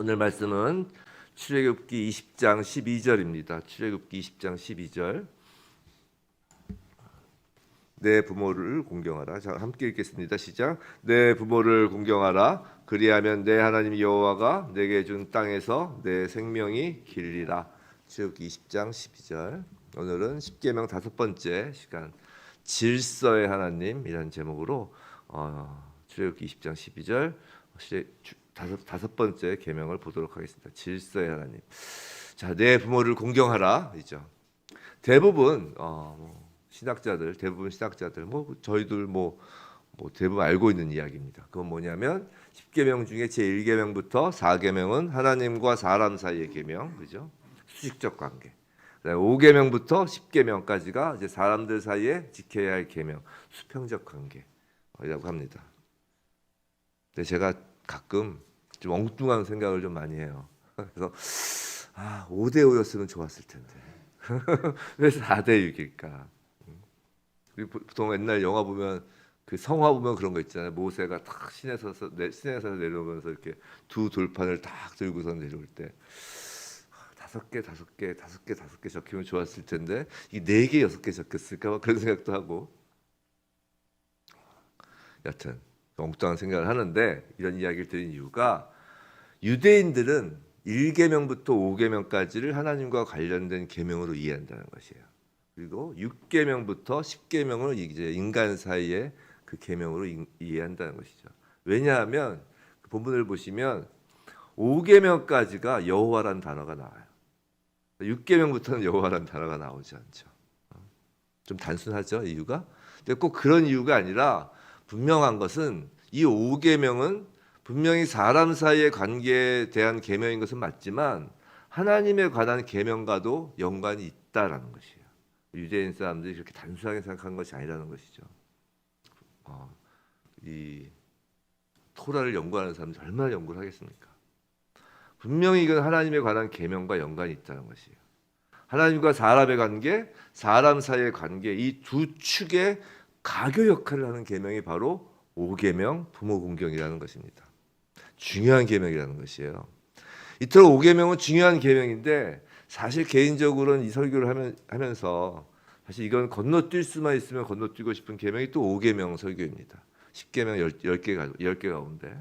오늘 말씀은 출애굽기 20장 12절입니다. 출애굽기 20장 12절. 내 부모를 공경하라. 자, 함께 읽겠습니다. 시작. 내 부모를 공경하라. 그리하면 내 하나님 여호와가 내게 준 땅에서 내 생명이 길리라. 출애굽기 20장 12절. 오늘은 십계명 다섯 번째 시간, 질서의 하나님이라는 제목으로 출애굽기 20장 12절 다섯 번째 계명을 보도록 하겠습니다. 질서의 하나님. 자, 내 부모를 공경하라이죠. 대부분 신학자들, 저희들 대부분 알고 있는 이야기입니다. 그건 뭐냐면 10계명 중에 제 1계명부터 4계명은 하나님과 사람 사이의 계명, 그죠? 수직적 관계. 5계명부터 10계명까지가 이제 사람들 사이에 지켜야 할 계명, 수평적 관계라고 합니다. 근데 제가 가끔 좀 엉뚱한 생각을 좀 많이 해요. 그래서 5대5였으면 좋았을 텐데 왜 4대6일까? 보통 옛날 영화 보면 그 성화 보면 그런 거 있잖아요. 모세가 탁 시내에서 내려오면서 이렇게 두 돌판을 딱 들고서 내려올 때 5개 적히면 좋았을 텐데 이 4개, 6개 적혔을까 봐 그런 생각도 하고, 여튼 엉뚱한 생각을 하는데, 이런 이야기를 드린 이유가 유대인들은 1계명부터 5계명까지를 하나님과 관련된 계명으로 이해한다는 것이에요. 그리고 6계명부터 10계명을 이제 인간 사이의 그 계명으로 이해한다는 것이죠. 왜냐하면 그 본문을 보시면 5계명까지가 여호와라는 단어가 나와요. 6계명부터는 여호와라는 단어가 나오지 않죠. 좀 단순하죠, 이유가? 근데 꼭 그런 이유가 아니라 분명한 것은 이 5계명은 분명히 사람 사이의 관계에 대한 계명인 것은 맞지만 하나님에 관한 계명과도 연관이 있다라는 것이에요. 유대인 사람들이 그렇게 단순하게 생각한 것이 아니라는 것이죠. 이 토라를 연구하는 사람들이 얼마나 연구를 하겠습니까? 분명히 이건 하나님에 관한 계명과 연관이 있다는 것이에요. 하나님과 사람의 관계, 사람 사이의 관계, 이 두 축의 가교 역할을 하는 계명이 바로 5계명 부모 공경이라는 것입니다. 중요한 계명이라는 것이에요. 이토록 5계명은 중요한 계명인데, 사실 개인적으로는 이 설교를 하면서 사실 이건 건너뛸 수만 있으면 건너뛰고 싶은 계명이 또 5계명 설교입니다. 10계명 10개 가운데.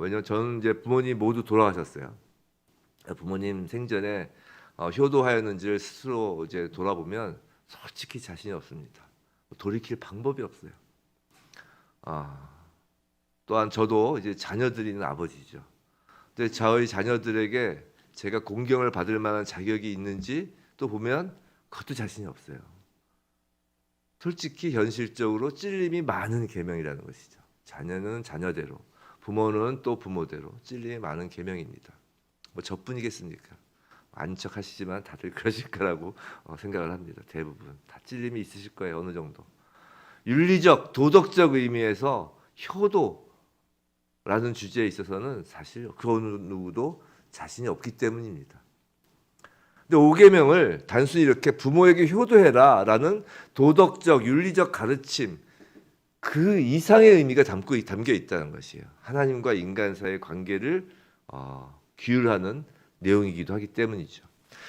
왜냐하면 저는 이제 부모님 모두 돌아가셨어요. 부모님 생전에 효도하였는지를 스스로 이제 돌아보면 솔직히 자신이 없습니다. 돌이킬 방법이 없어요. 또한 저도 이제 자녀들이 있는 아버지죠. 근데 저희 자녀들에게 제가 공경을 받을 만한 자격이 있는지 또 보면 그것도 자신이 없어요. 솔직히 현실적으로 찔림이 많은 계명이라는 것이죠. 자녀는 자녀대로, 부모는 또 부모대로 찔림이 많은 계명입니다. 저뿐이겠습니까? 아닌 척 하시지만 다들 그러실 거라고 생각을 합니다. 대부분 다 찔림이 있으실 거예요. 어느 정도. 윤리적, 도덕적 의미에서 효도라는 주제에 있어서는 사실 그 어느 누구도 자신이 없기 때문입니다. 근데 5계명을 단순히 이렇게 부모에게 효도해라라는 도덕적, 윤리적 가르침, 그 이상의 의미가 담겨 있다는 것이에요. 하나님과 인간 사이의 관계를 규율하는 내용이기도 하기 때문이죠.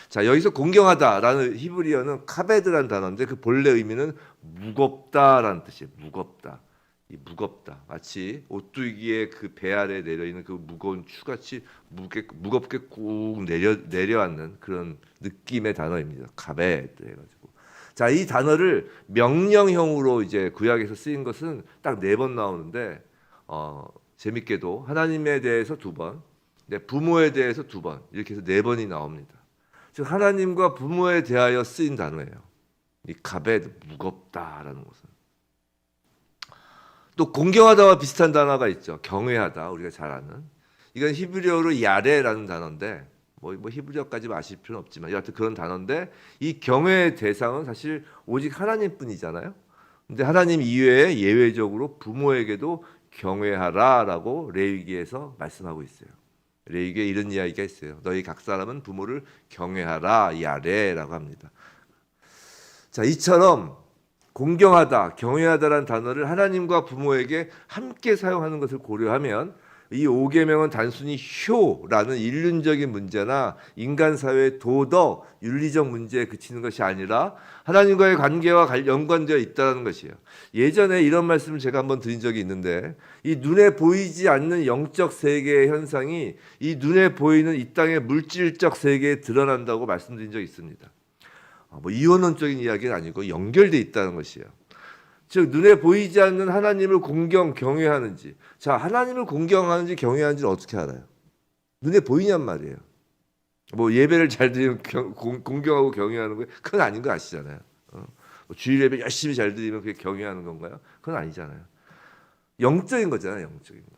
자, 여기서 공경하다라는 히브리어는 카베드라는 단어인데 그 본래 의미는 무겁다라는 뜻이에요. 무겁다. 이 무겁다. 마치 오뚜기의 그 배 아래 내려 있는 그 무거운 추같이 무겁게 꾹 내려앉는 그런 느낌의 단어입니다. 카베드 해가지고. 자, 이 단어를 명령형으로 이제 구약에서 쓰인 것은 딱 4번 나오는데, 재밌게도 하나님에 대해서 2번, 부모에 대해서 2번, 이렇게 해서 4번이 나옵니다. 즉 하나님과 부모에 대하여 쓰인 단어예요. 이 카베드, 무겁다라는 것은. 또 공경하다와 비슷한 단어가 있죠. 경외하다, 우리가 잘 아는. 이건 히브리어로 야레라는 단어인데, 히브리어까지 아실 필요는 없지만 여하튼 그런 단어인데, 이 경외의 대상은 사실 오직 하나님뿐이잖아요. 근데 하나님 이외에 예외적으로 부모에게도 경외하라라고 레위기에서 말씀하고 있어요. 레위기에 이런 이야기가 있어요. 너희 각 사람은 부모를 경외하라, 야레라고 합니다. 자, 이처럼 공경하다, 경외하다라는 단어를 하나님과 부모에게 함께 사용하는 것을 고려하면 이 5계명은 단순히 효라는 인륜적인 문제나 인간 사회의 도덕, 윤리적 문제에 그치는 것이 아니라 하나님과의 관계와 연관되어 있다는 것이에요. 예전에 이런 말씀을 제가 한번 드린 적이 있는데, 이 눈에 보이지 않는 영적 세계의 현상이 이 눈에 보이는 이 땅의 물질적 세계에 드러난다고 말씀드린 적이 있습니다. 뭐 이원론적인 이야기는 아니고 연결되어 있다는 것이에요. 즉 눈에 보이지 않는 하나님을 경외하는지, 자 하나님을 공경하는지 경외하는지를 어떻게 알아요? 눈에 보이냔 말이에요. 뭐 예배를 잘 드리면 공경하고 경외하는 거예요? 그건 아닌 거 아시잖아요. 뭐 주일 예배 열심히 잘 드리면 그게 경외하는 건가요? 그건 아니잖아요. 영적인 거잖아요, 영적인 거.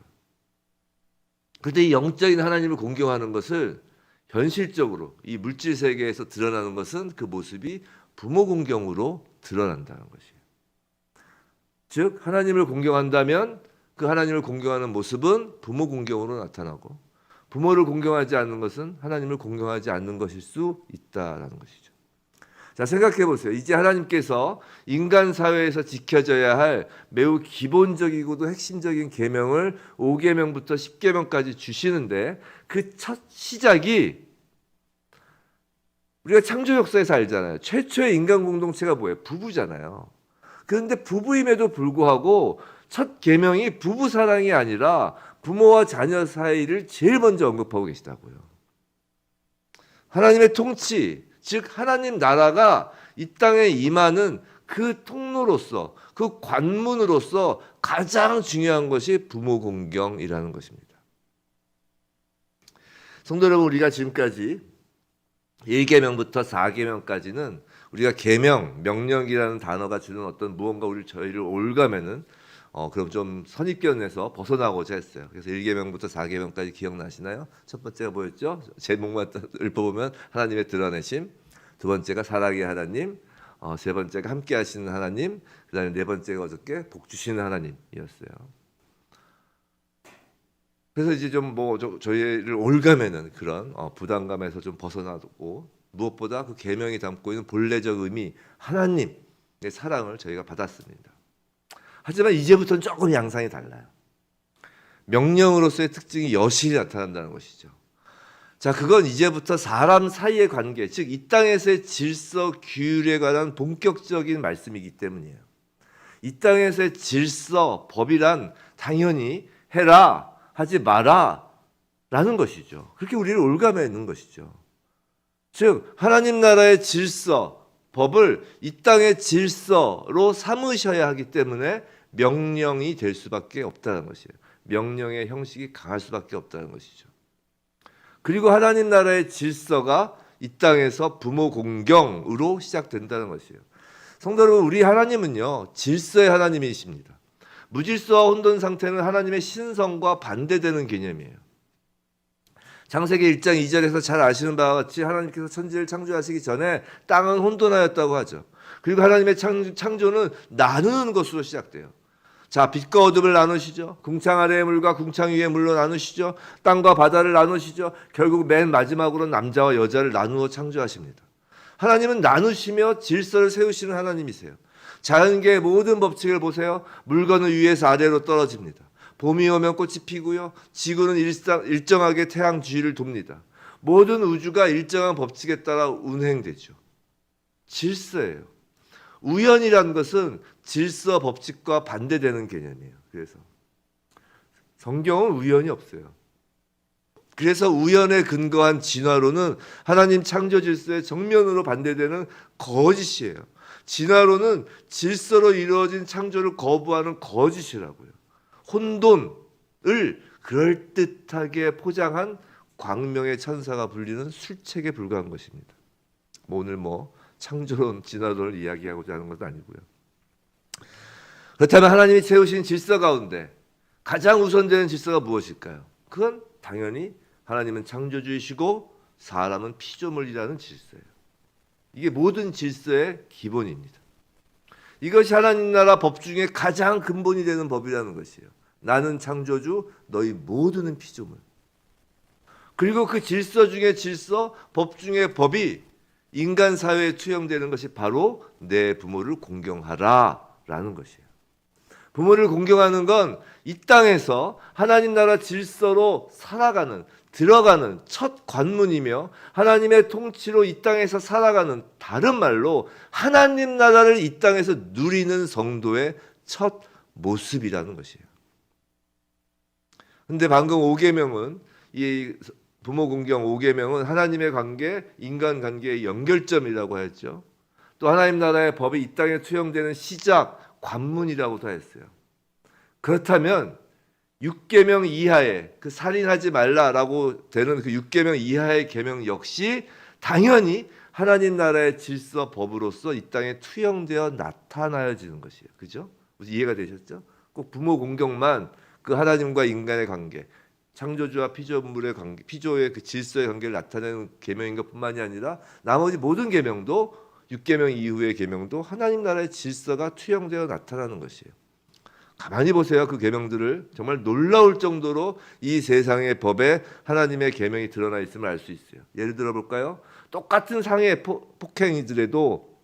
그런데 이 영적인 하나님을 공경하는 것을 현실적으로 이 물질 세계에서 드러나는 것은 그 모습이 부모 공경으로 드러난다는 것이에요. 즉 하나님을 공경한다면 그 하나님을 공경하는 모습은 부모 공경으로 나타나고, 부모를 공경하지 않는 것은 하나님을 공경하지 않는 것일 수 있다라는 것이죠. 자, 생각해 보세요. 이제 하나님께서 인간 사회에서 지켜져야 할 매우 기본적이고도 핵심적인 계명을 5계명부터 10계명까지 주시는데, 그 첫 시작이 우리가 창조 역사에서 알잖아요. 최초의 인간 공동체가 뭐예요? 부부잖아요. 그런데 부부임에도 불구하고 첫 계명이 부부 사랑이 아니라 부모와 자녀 사이를 제일 먼저 언급하고 계시다고요. 하나님의 통치, 즉 하나님 나라가 이 땅에 임하는 그 통로로서, 그 관문으로서 가장 중요한 것이 부모 공경이라는 것입니다. 성도 여러분, 우리가 지금까지 1계명부터 4계명까지는 우리가 계명, 명령이라는 단어가 주는 어떤 무언가 저희를 올가면은 그럼 좀 선입견에서 벗어나고자 했어요. 그래서 1계명부터 4계명까지 기억나시나요? 첫 번째가 뭐였죠? 제목만 읊어보면 하나님의 드러내심, 두 번째가 사랑의 하나님, 세 번째가 함께 하시는 하나님, 그다음에 네 번째가 어저께 복 주시는 하나님이었어요. 그래서 이제 좀 뭐 저희를 올가매는 그런 부담감에서 좀 벗어나고, 무엇보다 그 계명이 담고 있는 본래적 의미, 하나님의 사랑을 저희가 받았습니다. 하지만 이제부터는 조금 양상이 달라요. 명령으로서의 특징이 여실히 나타난다는 것이죠. 자, 그건 이제부터 사람 사이의 관계, 즉 이 땅에서의 질서, 규율에 관한 본격적인 말씀이기 때문이에요. 이 땅에서의 질서, 법이란 당연히 해라, 하지 마라 라는 것이죠. 그렇게 우리를 올가매는 것이죠. 즉 하나님 나라의 질서, 법을 이 땅의 질서로 삼으셔야 하기 때문에 명령이 될 수밖에 없다는 것이에요. 명령의 형식이 강할 수밖에 없다는 것이죠. 그리고 하나님 나라의 질서가 이 땅에서 부모 공경으로 시작된다는 것이에요. 성도 여러분, 우리 하나님은요 질서의 하나님이십니다. 무질서와 혼돈 상태는 하나님의 신성과 반대되는 개념이에요. 창세기 1장 2절에서 잘 아시는 바와 같이 하나님께서 천지를 창조하시기 전에 땅은 혼돈하였다고 하죠. 그리고 하나님의 창조는 나누는 것으로 시작돼요. 자, 빛과 어둠을 나누시죠. 궁창 아래의 물과 궁창 위의 물로 나누시죠. 땅과 바다를 나누시죠. 결국 맨 마지막으로 남자와 여자를 나누어 창조하십니다. 하나님은 나누시며 질서를 세우시는 하나님이세요. 자연계의 모든 법칙을 보세요. 물건은 위에서 아래로 떨어집니다. 봄이 오면 꽃이 피고요. 지구는 일정하게 태양 주위를 돕니다. 모든 우주가 일정한 법칙에 따라 운행되죠. 질서예요. 우연이라는 것은 질서 법칙과 반대되는 개념이에요. 그래서 성경은 우연이 없어요. 그래서 우연에 근거한 진화론은 하나님 창조 질서의 정면으로 반대되는 거짓이에요. 진화론은 질서로 이루어진 창조를 거부하는 거짓이라고요. 혼돈을 그럴듯하게 포장한 광명의 천사가 불리는 술책에 불과한 것입니다. 오늘 창조론, 진화론을 이야기하고자 하는 것도 아니고요. 그렇다면 하나님이 세우신 질서 가운데 가장 우선되는 질서가 무엇일까요? 그건 당연히 하나님은 창조주이시고 사람은 피조물이라는 질서예요. 이게 모든 질서의 기본입니다. 이것이 하나님 나라 법 중에 가장 근본이 되는 법이라는 것이에요. 나는 창조주, 너희 모두는 피조물. 그리고 그 질서 중에 질서, 법 중에 법이 인간 사회에 투영되는 것이 바로 내 부모를 공경하라 라는 것이에요. 부모를 공경하는 건 이 땅에서 하나님 나라 질서로 살아가는, 들어가는 첫 관문이며 하나님의 통치로 이 땅에서 살아가는, 다른 말로 하나님 나라를 이 땅에서 누리는 성도의 첫 모습이라는 것이에요. 근데 방금 5계명은, 이 부모 공경 5계명은 하나님의 관계, 인간 관계의 연결점이라고 했죠. 또 하나님 나라의 법이 이 땅에 투영되는 시작, 관문이라고도 했어요. 그렇다면 6계명 이하의, 그 살인하지 말라라고 되는 그 6계명 이하의 계명 역시 당연히 하나님 나라의 질서, 법으로서 이 땅에 투영되어 나타나야지는 것이에요. 그죠? 이해가 되셨죠? 꼭 부모 공경만 그 하나님과 인간의 관계, 창조주와 피조물의 관계, 피조의 그 질서의 관계를 나타내는 계명인 것뿐만이 아니라 나머지 모든 계명도, 6계명 이후의 계명도 하나님 나라의 질서가 투영되어 나타나는 것이에요. 가만히 보세요. 그 계명들을 정말 놀라울 정도로 이 세상의 법에 하나님의 계명이 드러나 있음을 알 수 있어요. 예를 들어 볼까요? 똑같은 상해 폭행이더라도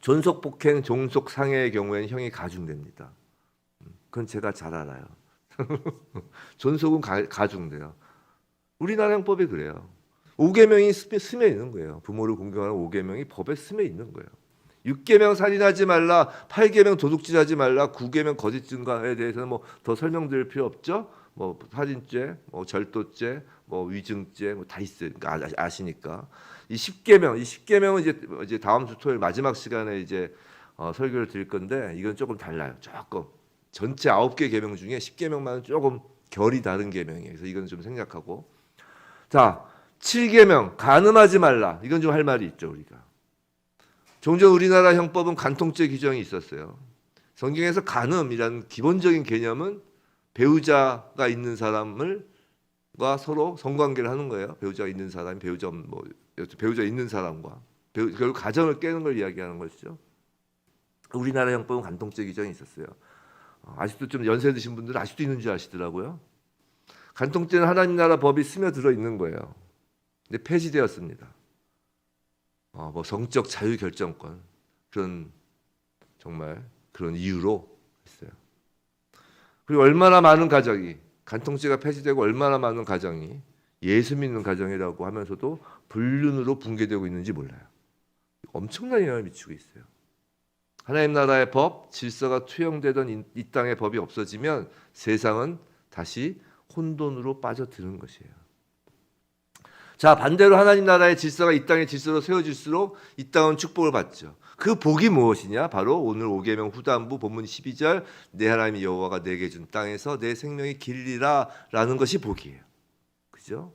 존속 폭행, 종속 상해의 경우에는 형이 가중됩니다. 그건 제가 잘 알아요. 존속은 가중돼요. 우리나라 형법이 그래요. 5계명이 스며 있는 거예요. 부모를 공경하는 5계명이 법에 스며 있는 거예요. 6계명 살인하지 말라, 8계명 도둑질하지 말라, 9계명 거짓 증거에 대해서는 뭐 더 설명드릴 필요 없죠. 뭐 살인죄, 뭐 절도죄, 뭐 위증죄, 뭐 다 있어요. 그러니까 아시니까. 이 10계명은 이제 다음 주 토요일 마지막 시간에 이제 설교를 드릴 건데, 이건 조금 달라요. 조금 전체 9개 계명 중에 10계명만은 조금 결이 다른 계명이에요. 그래서 이건 좀 생략하고, 자 7계명 간음하지 말라. 이건 좀 할 말이 있죠. 우리가 종종 우리나라 형법은 간통죄 규정이 있었어요. 성경에서 간음이라는 기본적인 개념은 배우자가 있는 사람과 서로 성관계를 하는 거예요. 배우자가 있는 사람이 배우자 있는 사람과 결국 가정을 깨는 걸 이야기하는 것이죠. 우리나라 형법은 간통죄 규정이 있었어요. 아직도 좀 연세 드신 분들은 아직도 있는 줄 아시더라고요. 간통죄는 하나님 나라 법이 스며들어 있는 거예요. 근데 폐지되었습니다. 뭐 성적 자유 결정권, 그런 정말 그런 이유로 했어요. 그리고 얼마나 많은 가정이, 간통죄가 폐지되고 얼마나 많은 가정이 예수 믿는 가정이라고 하면서도 불륜으로 붕괴되고 있는지 몰라요. 엄청난 영향을 미치고 있어요. 하나님 나라의 법, 질서가 투영되던 이 땅의 법이 없어지면 세상은 다시 혼돈으로 빠져드는 것이에요. 자, 반대로 하나님 나라의 질서가 이 땅의 질서로 세워질수록 이 땅은 축복을 받죠. 그 복이 무엇이냐? 바로 오늘 5계명 후반부 본문 12절, 내 하나님 여호와가 내게 준 땅에서 내 생명이 길리라 라는 것이 복이에요. 그죠?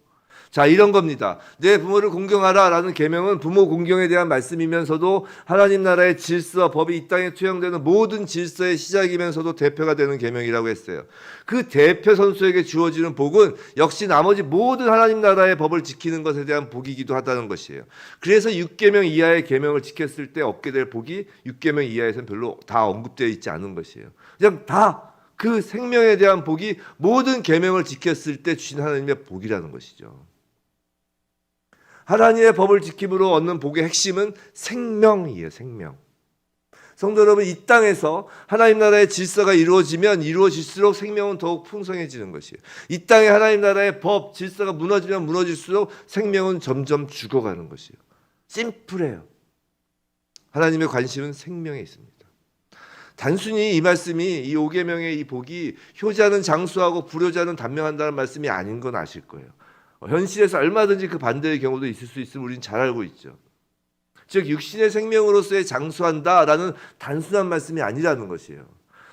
자, 이런 겁니다. 내 부모를 공경하라 라는 계명은 부모 공경에 대한 말씀이면서도 하나님 나라의 질서, 법이 이 땅에 투영되는 모든 질서의 시작이면서도 대표가 되는 계명이라고 했어요. 그 대표 선수에게 주어지는 복은 역시 나머지 모든 하나님 나라의 법을 지키는 것에 대한 복이기도 하다는 것이에요. 그래서 6계명 이하의 계명을 지켰을 때 얻게 될 복이 6계명 이하에서는 별로 다 언급되어 있지 않은 것이에요. 그냥 다 그 생명에 대한 복이 모든 계명을 지켰을 때 주신 하나님의 복이라는 것이죠. 하나님의 법을 지킴으로 얻는 복의 핵심은 생명이에요. 생명. 성도 여러분, 이 땅에서 하나님 나라의 질서가 이루어질수록 생명은 더욱 풍성해지는 것이에요. 이 땅에 하나님 나라의 법, 질서가 무너지면 무너질수록 생명은 점점 죽어가는 것이에요. 심플해요. 하나님의 관심은 생명에 있습니다. 단순히 이 말씀이, 이 5계명의 이 복이 효자는 장수하고 불효자는 단명한다는 말씀이 아닌 건 아실 거예요. 현실에서 얼마든지 그 반대의 경우도 있을 수 있음을 우리는 잘 알고 있죠. 즉 육신의 생명으로서의 장수한다라는 단순한 말씀이 아니라는 것이에요.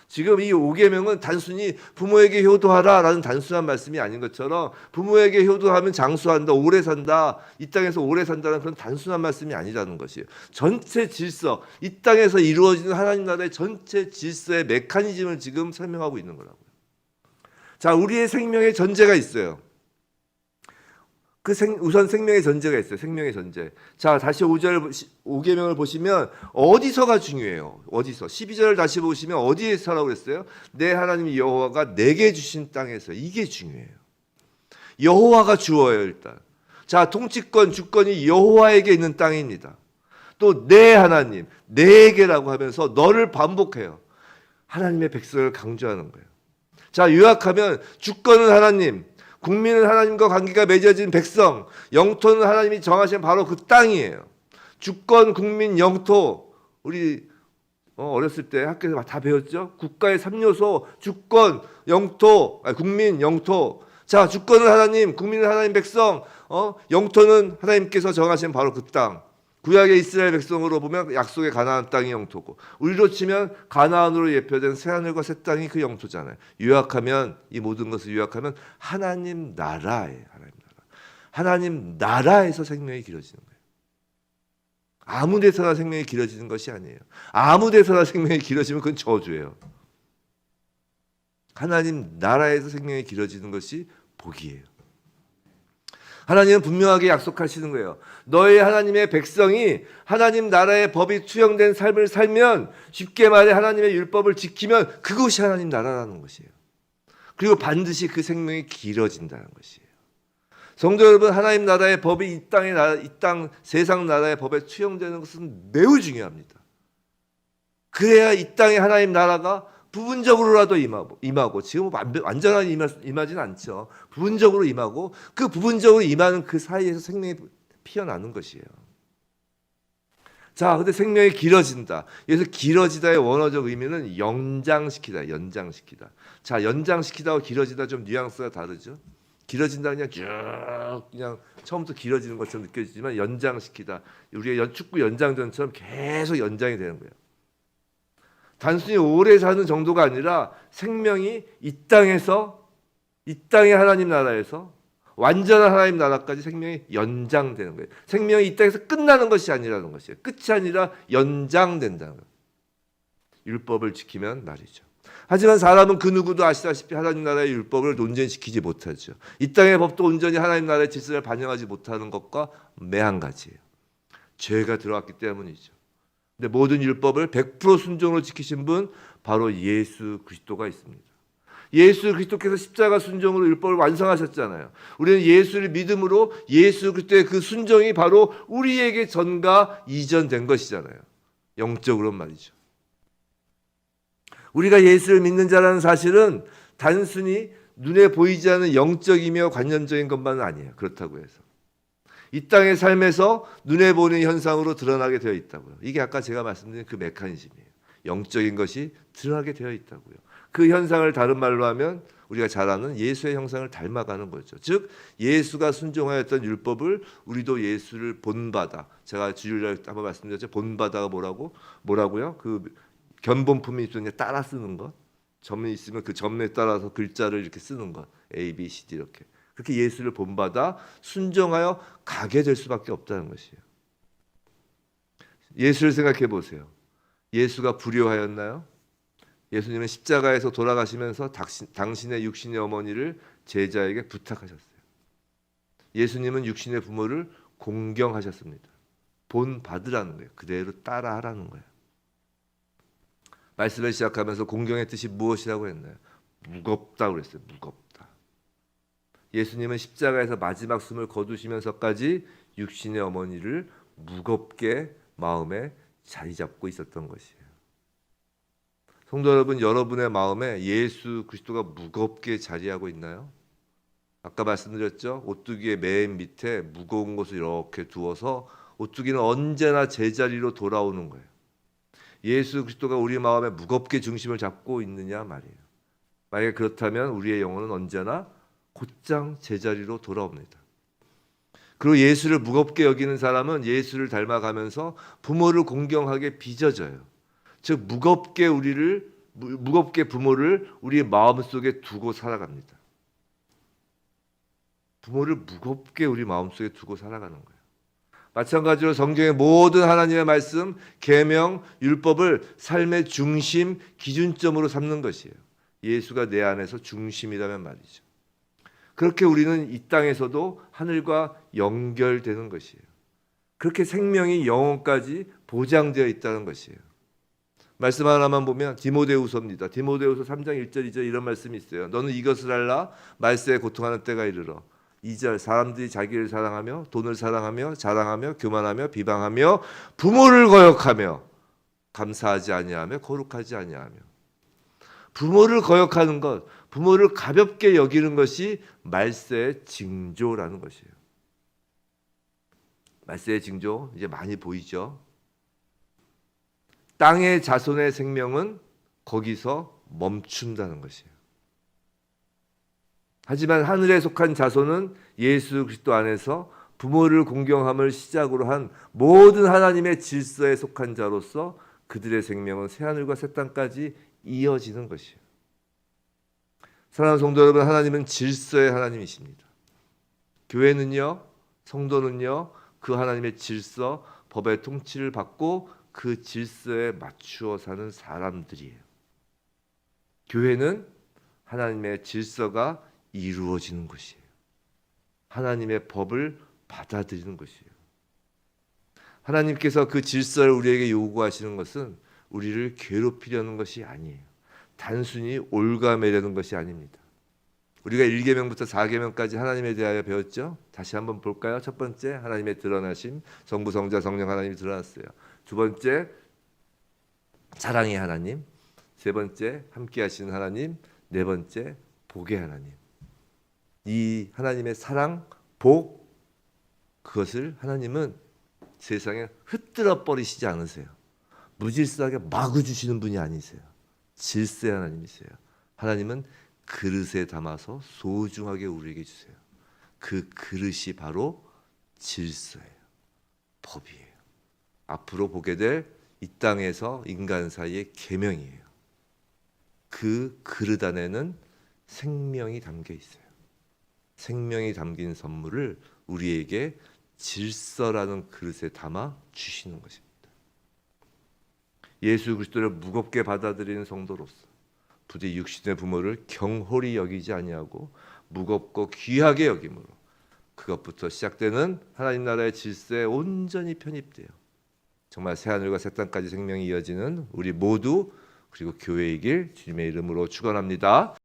지금 이 5계명은 단순히 부모에게 효도하라라는 단순한 말씀이 아닌 것처럼 부모에게 효도하면 장수한다, 오래 산다, 이 땅에서 오래 산다는 그런 단순한 말씀이 아니라는 것이에요. 전체 질서, 이 땅에서 이루어지는 하나님 나라의 전체 질서의 메커니즘을 지금 설명하고 있는 거라고요. 자, 우리의 생명의 전제가 있어요. 우선 생명의 전제가 있어요. 생명의 전제. 자, 다시 5계명을 보시면 어디서가 중요해요. 어디서? 12절을 다시 보시면 어디에서라고 그랬어요? 내 하나님 여호와가 내게 주신 땅에서. 이게 중요해요. 여호와가 주어요, 일단. 자, 통치권, 주권이 여호와에게 있는 땅입니다. 또 내 하나님, 내게라고 하면서 너를 반복해요. 하나님의 백성을 강조하는 거예요. 자, 요약하면 주권은 하나님, 국민은 하나님과 관계가 맺어진 백성, 영토는 하나님이 정하신 바로 그 땅이에요. 주권, 국민, 영토. 우리 어렸을 때 학교에서 다 배웠죠? 국가의 3요소, 주권, 영토, 국민, 영토. 자, 주권은 하나님, 국민은 하나님 백성, 영토는 하나님께서 정하신 바로 그 땅. 구약의 이스라엘 백성으로 보면 약속의 가나안 땅이 영토고, 우리로 치면 가나안으로 예표된 새하늘과 새 땅이 그 영토잖아요. 요약하면, 이 모든 것을 요약하면 하나님 나라예요. 하나님 나라에서 생명이 길어지는 거예요. 아무 데서나 생명이 길어지는 것이 아니에요. 아무 데서나 생명이 길어지면 그건 저주예요. 하나님 나라에서 생명이 길어지는 것이 복이에요. 하나님은 분명하게 약속하시는 거예요. 너희 하나님의 백성이 하나님 나라의 법이 투영된 삶을 살면, 쉽게 말해 하나님의 율법을 지키면 그것이 하나님 나라라는 것이에요. 그리고 반드시 그 생명이 길어진다는 것이에요. 성도 여러분, 하나님 나라의 법이 이 땅 세상 나라의 법에 투영되는 것은 매우 중요합니다. 그래야 이 땅에 하나님 나라가 부분적으로라도 임하고, 지금 완전하게 임하지는 않죠. 부분적으로 임하고, 그 부분적으로 임하는 그 사이에서 생명이 피어나는 것이에요. 자, 근데 생명이 길어진다. 그래서 길어지다의 원어적 의미는 연장시키다. 자, 연장시키다와 길어지다 좀 뉘앙스가 다르죠. 길어진다 그냥 처음부터 길어지는 것처럼 느껴지지만, 연장시키다, 우리의 축구 연장전처럼 계속 연장이 되는 거예요. 단순히 오래 사는 정도가 아니라 생명이 이 땅의 하나님 나라에서 완전한 하나님 나라까지 생명이 연장되는 거예요. 생명이 이 땅에서 끝나는 것이 아니라는 것이에요. 끝이 아니라 연장된다는 거예요. 율법을 지키면 말이죠. 하지만 사람은 그 누구도 아시다시피 하나님 나라의 율법을 온전시키지 못하죠. 이 땅의 법도 온전히 하나님 나라의 질서를 반영하지 못하는 것과 매한가지예요. 죄가 들어왔기 때문이죠. 근데 모든 율법을 100% 순종으로 지키신 분, 바로 예수 그리스도가 있습니다. 예수 그리스도께서 십자가 순종으로 율법을 완성하셨잖아요. 우리는 예수를 믿음으로 예수 그리스도의 그 순종이 바로 우리에게 전가 이전된 것이잖아요. 영적으로 말이죠. 우리가 예수를 믿는 자라는 사실은 단순히 눈에 보이지 않는 영적이며 관념적인 것만은 아니에요. 그렇다고 해서 이 땅의 삶에서 눈에 보이는 현상으로 드러나게 되어 있다고요. 이게 아까 제가 말씀드린 그 메커니즘이에요. 영적인 것이 드러나게 되어 있다고요. 그 현상을 다른 말로 하면 우리가 잘 아는 예수의 형상을 닮아가는 거죠. 즉 예수가 순종하였던 율법을 우리도 예수를 본받아, 제가 주일날 한번 말씀드렸죠. 본받아가 뭐라고요? 그 견본품이 있으면 따라 쓰는 것, 점이 있으면 그 점에 따라서 글자를 이렇게 쓰는 것, A, B, C, D 이렇게. 그렇게 예수를 본받아 순종하여 가게 될 수밖에 없다는 것이에요. 예수를 생각해 보세요. 예수가 불효하였나요? 예수님은 십자가에서 돌아가시면서 당신의 육신의 어머니를 제자에게 부탁하셨어요. 예수님은 육신의 부모를 공경하셨습니다. 본받으라는 거예요. 그대로 따라하라는 거예요. 말씀을 시작하면서 공경의 뜻이 무엇이라고 했나요? 무겁다고 그랬어요. 무겁다. 예수님은 십자가에서 마지막 숨을 거두시면서까지 육신의 어머니를 무겁게 마음에 자리 잡고 있었던 것이에요. 성도 여러분, 여러분의 마음에 예수 그리스도가 무겁게 자리하고 있나요? 아까 말씀드렸죠? 오뚜기의 맨 밑에 무거운 것을 이렇게 두어서 오뚜기는 언제나 제자리로 돌아오는 거예요. 예수 그리스도가 우리 마음에 무겁게 중심을 잡고 있느냐 말이에요. 만약에 그렇다면 우리의 영혼은 언제나 곧장 제자리로 돌아옵니다. 그리고 예수를 무겁게 여기는 사람은 예수를 닮아가면서 부모를 공경하게 빚어져요. 즉 무겁게 부모를 우리 마음속에 두고 살아갑니다. 부모를 무겁게 우리 마음속에 두고 살아가는 거예요. 마찬가지로 성경의 모든 하나님의 말씀, 계명, 율법을 삶의 중심, 기준점으로 삼는 것이에요. 예수가 내 안에서 중심이라면 말이죠. 그렇게 우리는 이 땅에서도 하늘과 연결되는 것이에요. 그렇게 생명이 영혼까지 보장되어 있다는 것이에요. 말씀 하나만 보면 디모데후서입니다. 디모데후서 3장 1절 2절 이런 말씀이 있어요. 너는 이것을 알라, 말세에 고통하는 때가 이르러. 2절 사람들이 자기를 사랑하며 돈을 사랑하며 자랑하며 교만하며 비방하며 부모를 거역하며 감사하지 아니하며 거룩하지 아니하며. 부모를 거역하는 것, 부모를 가볍게 여기는 것이 말세의 징조라는 것이에요. 말세의 징조 이제 많이 보이죠. 땅의 자손의 생명은 거기서 멈춘다는 것이에요. 하지만 하늘에 속한 자손은 예수 그리스도 안에서 부모를 공경함을 시작으로 한 모든 하나님의 질서에 속한 자로서 그들의 생명은 새하늘과 새 땅까지 이어지는 것이에요. 사랑하는 성도 여러분, 하나님은 질서의 하나님이십니다. 교회는요, 성도는요, 그 하나님의 질서, 법의 통치를 받고 그 질서에 맞추어 사는 사람들이에요. 교회는 하나님의 질서가 이루어지는 것이에요. 하나님의 법을 받아들이는 것이에요. 하나님께서 그 질서를 우리에게 요구하시는 것은 우리를 괴롭히려는 것이 아니에요. 단순히 올가매려는 것이 아닙니다. 우리가 1계명부터 4계명까지 하나님에 대하여 배웠죠. 다시 한번 볼까요? 첫 번째, 하나님의 드러나심, 성부, 성자, 성령 하나님이 드러났어요. 두 번째, 사랑의 하나님. 세 번째, 함께 하시는 하나님. 네 번째, 복의 하나님. 이 하나님의 사랑, 복, 그것을 하나님은 세상에 흩뜨려 버리시지 않으세요. 무질서하게 마구 주시는 분이 아니세요. 질서의 하나님이세요. 하나님은 그릇에 담아서 소중하게 우리에게 주세요. 그 그릇이 바로 질서예요. 법이에요. 앞으로 보게 될 이 땅에서 인간 사이의 계명이에요. 그 그릇 안에는 생명이 담겨 있어요. 생명이 담긴 선물을 우리에게 질서라는 그릇에 담아 주시는 것입니다. 예수 그리스도를 무겁게 받아들이는 성도로서 부디 육신의 부모를 경홀히 여기지 아니하고 무겁고 귀하게 여김으로 그것부터 시작되는 하나님 나라의 질서에 온전히 편입돼요. 정말 새하늘과 새 땅까지 생명이 이어지는 우리 모두 그리고 교회이길 주님의 이름으로 축원합니다.